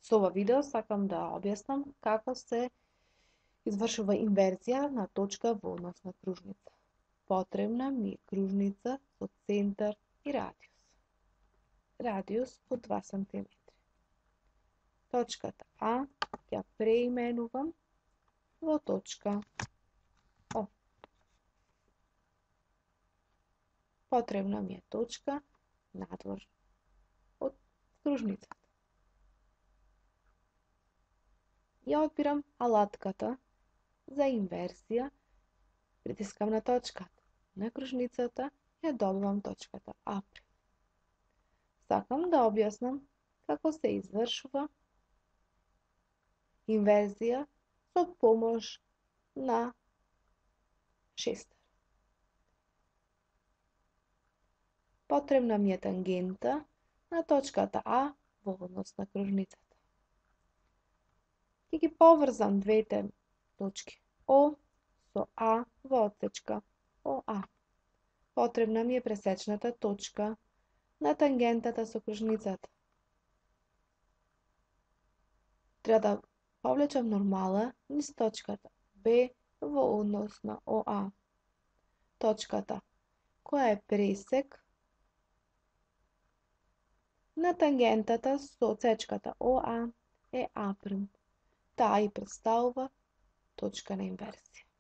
Со ова видео сакам да објаснам како се извршува инверзија на точка во однос на кружница. Потребна ми е кружница со центар и радиус. Радиус по 2 см. Точката А ќе преименувам во точка О. Потребна ми е точка надвор од кружницата. Ја одбирам алатката за инверзија, притискам на точката на кружницата и ја добивам точката А'. Сакам да објаснам како се извршува инверзија со помош на шестер. Потребна ми е тангента на точката А во однос на кружницата. Ќе ги поврзам двете точки О со А во отсечка ОА. Потребна ми е пресечната точка на тангентата со кружницата. Треба да повлечам нормала низ точката Б во однос на ОА. Точката која е пресек на тангентата со отсечката ОА е А'. Таа и претставува точка на инверзија.